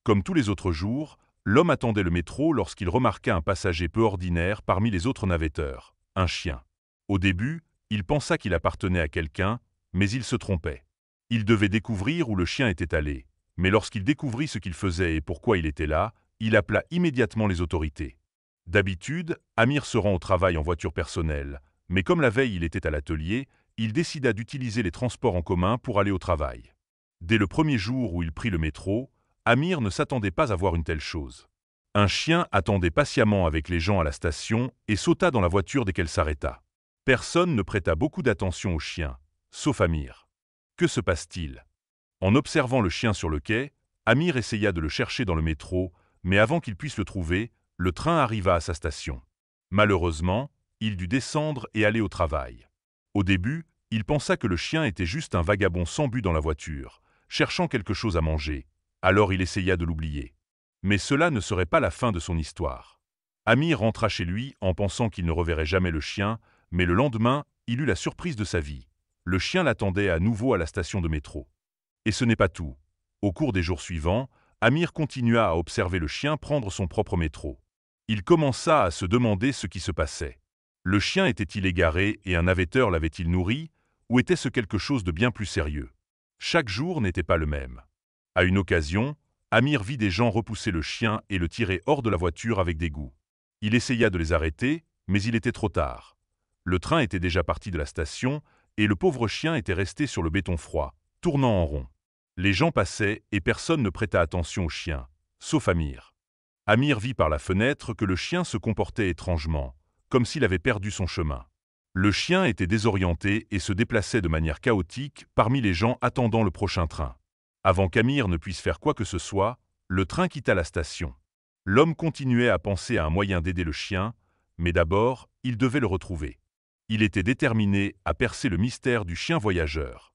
Comme tous les autres jours, l'homme attendait le métro lorsqu'il remarqua un passager peu ordinaire parmi les autres navetteurs, un chien. Au début, il pensa qu'il appartenait à quelqu'un, mais il se trompait. Il devait découvrir où le chien était allé, mais lorsqu'il découvrit ce qu'il faisait et pourquoi il était là, il appela immédiatement les autorités. D'habitude, Amir se rend au travail en voiture personnelle, mais comme la veille il était à l'atelier, il décida d'utiliser les transports en commun pour aller au travail. Dès le premier jour où il prit le métro, Amir ne s'attendait pas à voir une telle chose. Un chien attendait patiemment avec les gens à la station et sauta dans la voiture dès qu'elle s'arrêta. Personne ne prêta beaucoup d'attention au chien, sauf Amir. Que se passe-t-il? En observant le chien sur le quai, Amir essaya de le chercher dans le métro, mais avant qu'il puisse le trouver, le train arriva à sa station. Malheureusement, il dut descendre et aller au travail. Au début, il pensa que le chien était juste un vagabond sans but dans la voiture, cherchant quelque chose à manger. Alors il essaya de l'oublier. Mais cela ne serait pas la fin de son histoire. Amir rentra chez lui en pensant qu'il ne reverrait jamais le chien, mais le lendemain, il eut la surprise de sa vie. Le chien l'attendait à nouveau à la station de métro. Et ce n'est pas tout. Au cours des jours suivants, Amir continua à observer le chien prendre son propre métro. Il commença à se demander ce qui se passait. Le chien était-il égaré et un navetteur l'avait-il nourri, ou était-ce quelque chose de bien plus sérieux? Chaque jour n'était pas le même. À une occasion, Amir vit des gens repousser le chien et le tirer hors de la voiture avec dégoût. Il essaya de les arrêter, mais il était trop tard. Le train était déjà parti de la station et le pauvre chien était resté sur le béton froid, tournant en rond. Les gens passaient et personne ne prêta attention au chien, sauf Amir. Amir vit par la fenêtre que le chien se comportait étrangement, comme s'il avait perdu son chemin. Le chien était désorienté et se déplaçait de manière chaotique parmi les gens attendant le prochain train. Avant qu'Amir ne puisse faire quoi que ce soit, le train quitta la station. L'homme continuait à penser à un moyen d'aider le chien, mais d'abord, il devait le retrouver. Il était déterminé à percer le mystère du chien voyageur.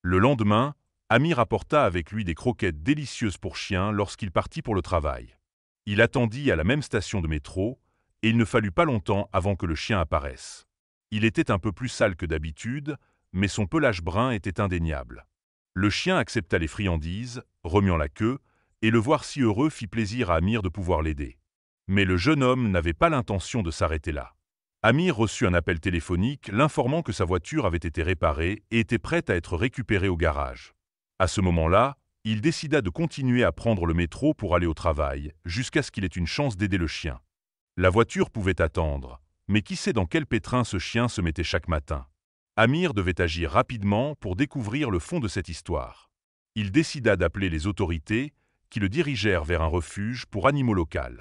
Le lendemain, Amir apporta avec lui des croquettes délicieuses pour chien lorsqu'il partit pour le travail. Il attendit à la même station de métro, et il ne fallut pas longtemps avant que le chien apparaisse. Il était un peu plus sale que d'habitude, mais son pelage brun était indéniable. Le chien accepta les friandises, remuant la queue, et le voir si heureux fit plaisir à Amir de pouvoir l'aider. Mais le jeune homme n'avait pas l'intention de s'arrêter là. Amir reçut un appel téléphonique l'informant que sa voiture avait été réparée et était prête à être récupérée au garage. À ce moment-là, il décida de continuer à prendre le métro pour aller au travail, jusqu'à ce qu'il ait une chance d'aider le chien. La voiture pouvait attendre, mais qui sait dans quel pétrin ce chien se mettait chaque matin? Amir devait agir rapidement pour découvrir le fond de cette histoire. Il décida d'appeler les autorités, qui le dirigèrent vers un refuge pour animaux locaux.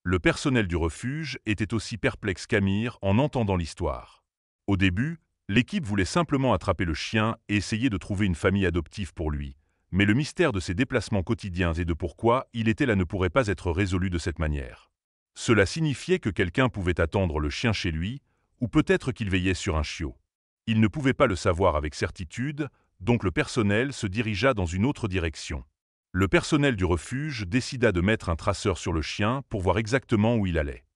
Le personnel du refuge était aussi perplexe qu'Amir en entendant l'histoire. Au début, l'équipe voulait simplement attraper le chien et essayer de trouver une famille adoptive pour lui, mais le mystère de ses déplacements quotidiens et de pourquoi il était là ne pourrait pas être résolu de cette manière. Cela signifiait que quelqu'un pouvait attendre le chien chez lui, ou peut-être qu'il veillait sur un chiot. Il ne pouvait pas le savoir avec certitude, donc le personnel se dirigea dans une autre direction. Le personnel du refuge décida de mettre un traceur sur le chien pour voir exactement où il allait.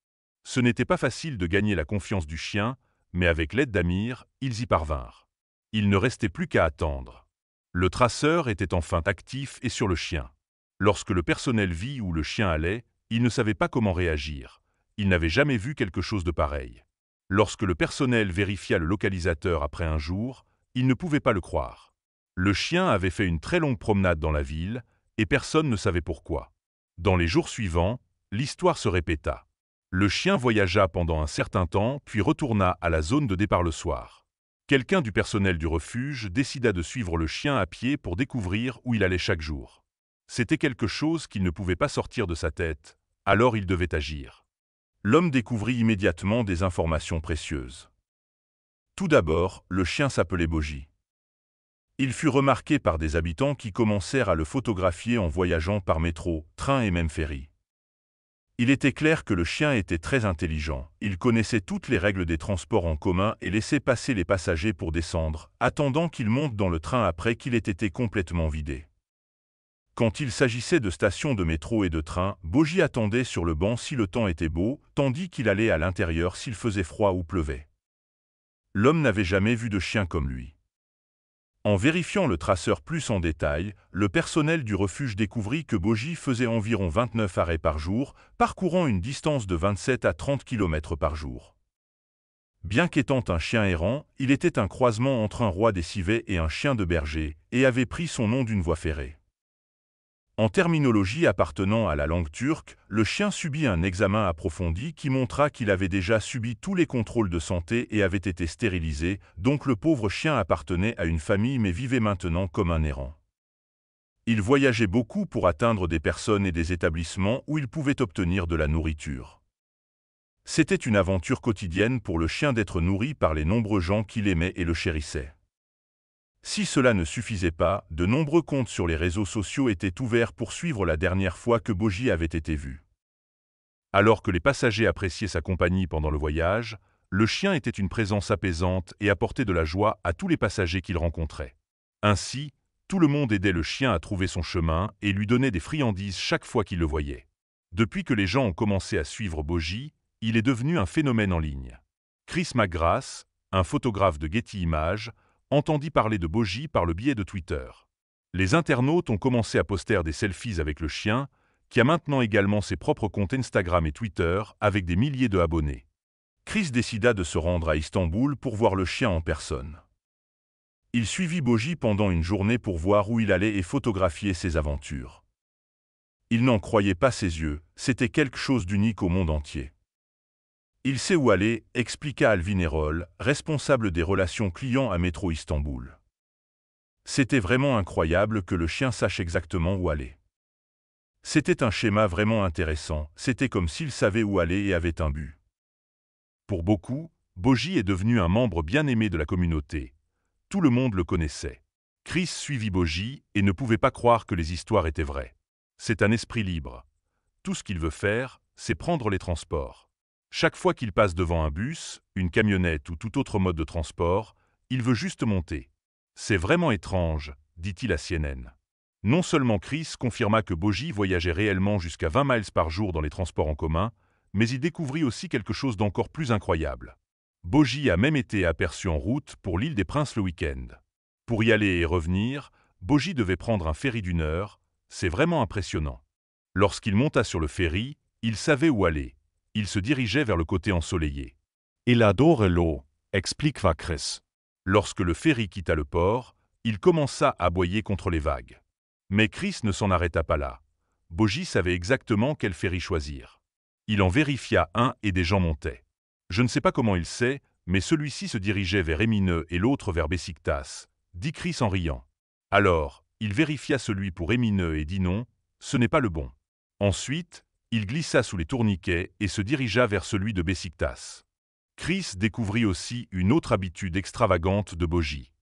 Ce n'était pas facile de gagner la confiance du chien, mais avec l'aide d'Amir, ils y parvinrent. Il ne restait plus qu'à attendre. Le traceur était enfin actif et sur le chien. Lorsque le personnel vit où le chien allait, il ne savait pas comment réagir. Il n'avait jamais vu quelque chose de pareil. Lorsque le personnel vérifia le localisateur après un jour, il ne pouvait pas le croire. Le chien avait fait une très longue promenade dans la ville, et personne ne savait pourquoi. Dans les jours suivants, l'histoire se répéta. Le chien voyagea pendant un certain temps, puis retourna à la zone de départ le soir. Quelqu'un du personnel du refuge décida de suivre le chien à pied pour découvrir où il allait chaque jour. C'était quelque chose qu'il ne pouvait pas sortir de sa tête, alors il devait agir. L'homme découvrit immédiatement des informations précieuses. Tout d'abord, le chien s'appelait Boji. Il fut remarqué par des habitants qui commencèrent à le photographier en voyageant par métro, train et même ferry. Il était clair que le chien était très intelligent. Il connaissait toutes les règles des transports en commun et laissait passer les passagers pour descendre, attendant qu'ils montent dans le train après qu'il ait été complètement vidé. Quand il s'agissait de stations de métro et de train, Boji attendait sur le banc si le temps était beau, tandis qu'il allait à l'intérieur s'il faisait froid ou pleuvait. L'homme n'avait jamais vu de chien comme lui. En vérifiant le traceur plus en détail, le personnel du refuge découvrit que Boji faisait environ 29 arrêts par jour, parcourant une distance de 27 à 30 km par jour. Bien qu'étant un chien errant, il était un croisement entre un roi des civets et un chien de berger, et avait pris son nom d'une voie ferrée. En terminologie appartenant à la langue turque, le chien subit un examen approfondi qui montra qu'il avait déjà subi tous les contrôles de santé et avait été stérilisé, donc le pauvre chien appartenait à une famille mais vivait maintenant comme un errant. Il voyageait beaucoup pour atteindre des personnes et des établissements où il pouvait obtenir de la nourriture. C'était une aventure quotidienne pour le chien d'être nourri par les nombreux gens qui l'aimaient et le chérissaient. Si cela ne suffisait pas, de nombreux comptes sur les réseaux sociaux étaient ouverts pour suivre la dernière fois que Boji avait été vu. Alors que les passagers appréciaient sa compagnie pendant le voyage, le chien était une présence apaisante et apportait de la joie à tous les passagers qu'il rencontrait. Ainsi, tout le monde aidait le chien à trouver son chemin et lui donnait des friandises chaque fois qu'il le voyait. Depuis que les gens ont commencé à suivre Boji, il est devenu un phénomène en ligne. Chris McGrath, un photographe de Getty Images, entendit parler de Boji par le biais de Twitter. Les internautes ont commencé à poster des selfies avec le chien, qui a maintenant également ses propres comptes Instagram et Twitter avec des milliers de abonnés. Chris décida de se rendre à Istanbul pour voir le chien en personne. Il suivit Boji pendant une journée pour voir où il allait et photographier ses aventures. Il n'en croyait pas ses yeux, c'était quelque chose d'unique au monde entier. Il sait où aller, expliqua Alvin Erol, responsable des relations clients à Métro Istanbul. C'était vraiment incroyable que le chien sache exactement où aller. C'était un schéma vraiment intéressant, c'était comme s'il savait où aller et avait un but. Pour beaucoup, Boji est devenu un membre bien aimé de la communauté. Tout le monde le connaissait. Chris suivit Boji et ne pouvait pas croire que les histoires étaient vraies. C'est un esprit libre. Tout ce qu'il veut faire, c'est prendre les transports. Chaque fois qu'il passe devant un bus, une camionnette ou tout autre mode de transport, il veut juste monter. C'est vraiment étrange, dit-il à CNN. Non seulement Chris confirma que Boji voyageait réellement jusqu'à 20 miles par jour dans les transports en commun, mais il découvrit aussi quelque chose d'encore plus incroyable. Boji a même été aperçu en route pour l'île des Princes le week-end. Pour y aller et revenir, Boji devait prendre un ferry d'1 heure, c'est vraiment impressionnant. Lorsqu'il monta sur le ferry, il savait où aller. Il se dirigeait vers le côté ensoleillé. Il adore l'eau, expliqua Chris. Lorsque le ferry quitta le port, il commença à aboyer contre les vagues. Mais Chris ne s'en arrêta pas là. Boji savait exactement quel ferry choisir. Il en vérifia un et des gens montaient. Je ne sais pas comment il sait, mais celui-ci se dirigeait vers Eminö et l'autre vers Beşiktaş, dit Chris en riant. Alors, il vérifia celui pour Eminö et dit non, ce n'est pas le bon. Ensuite, il glissa sous les tourniquets et se dirigea vers celui de Beşiktaş. Chris découvrit aussi une autre habitude extravagante de Boji.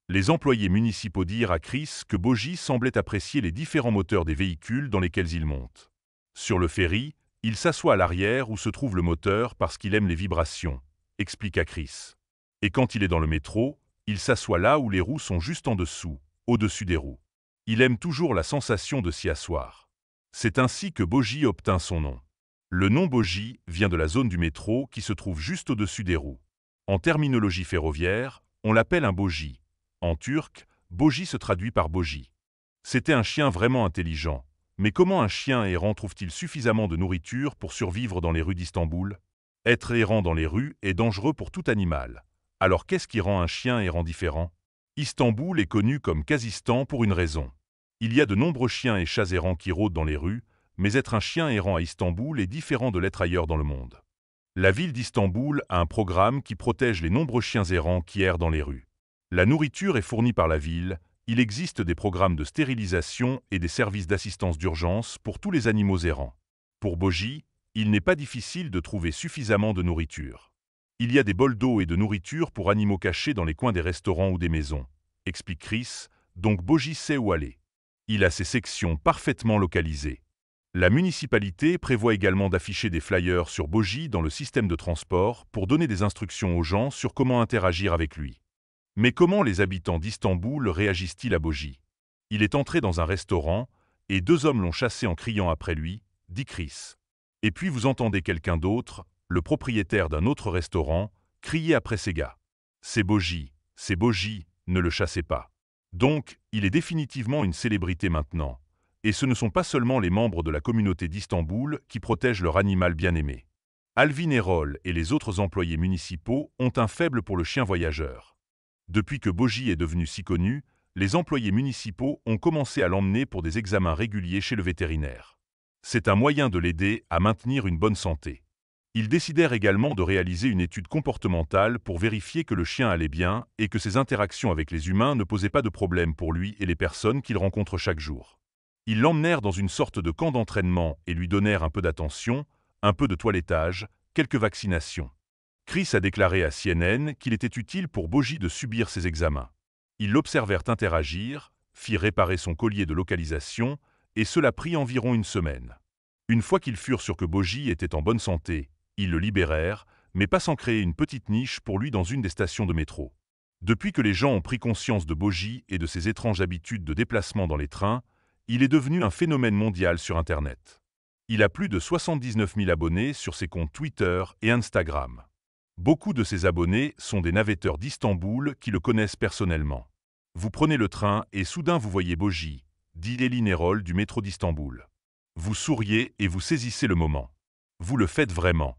Les employés municipaux dirent à Chris que Boji semblait apprécier les différents moteurs des véhicules dans lesquels il monte. Sur le ferry, il s'assoit à l'arrière où se trouve le moteur parce qu'il aime les vibrations, expliqua Chris. Et quand il est dans le métro, il s'assoit là où les roues sont juste en dessous, au-dessus des roues. Il aime toujours la sensation de s'y asseoir. C'est ainsi que Boji obtint son nom. Le nom Boji vient de la zone du métro qui se trouve juste au-dessus des roues. En terminologie ferroviaire, on l'appelle un boji. En turc, Boji se traduit par Boji. C'était un chien vraiment intelligent. Mais comment un chien errant trouve-t-il suffisamment de nourriture pour survivre dans les rues d'Istanbul? Être errant dans les rues est dangereux pour tout animal. Alors qu'est-ce qui rend un chien errant différent? Istanbul est connu comme Kazistan pour une raison. Il y a de nombreux chiens et chats errants qui rôdent dans les rues, mais être un chien errant à Istanbul est différent de l'être ailleurs dans le monde. La ville d'Istanbul a un programme qui protège les nombreux chiens errants qui errent dans les rues. La nourriture est fournie par la ville, il existe des programmes de stérilisation et des services d'assistance d'urgence pour tous les animaux errants. Pour Boji, il n'est pas difficile de trouver suffisamment de nourriture. Il y a des bols d'eau et de nourriture pour animaux cachés dans les coins des restaurants ou des maisons, explique Chris, donc Boji sait où aller. Il a ses sections parfaitement localisées. La municipalité prévoit également d'afficher des flyers sur Boji dans le système de transport pour donner des instructions aux gens sur comment interagir avec lui. Mais comment les habitants d'Istanbul réagissent-ils à Boji? Il est entré dans un restaurant et 2 hommes l'ont chassé en criant après lui, dit Chris. Et puis vous entendez quelqu'un d'autre, le propriétaire d'un autre restaurant, crier après ces gars. C'est Boji, ne le chassez pas. Donc, il est définitivement une célébrité maintenant. Et ce ne sont pas seulement les membres de la communauté d'Istanbul qui protègent leur animal bien-aimé. Alvin Erol et les autres employés municipaux ont un faible pour le chien voyageur. Depuis que Boji est devenu si connu, les employés municipaux ont commencé à l'emmener pour des examens réguliers chez le vétérinaire. C'est un moyen de l'aider à maintenir une bonne santé. Ils décidèrent également de réaliser une étude comportementale pour vérifier que le chien allait bien et que ses interactions avec les humains ne posaient pas de problème pour lui et les personnes qu'il rencontre chaque jour. Ils l'emmenèrent dans une sorte de camp d'entraînement et lui donnèrent un peu d'attention, un peu de toilettage, quelques vaccinations. Chris a déclaré à CNN qu'il était utile pour Boji de subir ces examens. Ils l'observèrent interagir, firent réparer son collier de localisation, et cela prit environ une semaine. Une fois qu'ils furent sûrs que Boji était en bonne santé, ils le libérèrent, mais pas sans créer une petite niche pour lui dans une des stations de métro. Depuis que les gens ont pris conscience de Boji et de ses étranges habitudes de déplacement dans les trains, il est devenu un phénomène mondial sur Internet. Il a plus de 79 000 abonnés sur ses comptes Twitter et Instagram. Beaucoup de ses abonnés sont des navetteurs d'Istanbul qui le connaissent personnellement. Vous prenez le train et soudain vous voyez Boji, dit Alvin Erol du métro d'Istanbul. Vous souriez et vous saisissez le moment. Vous le faites vraiment.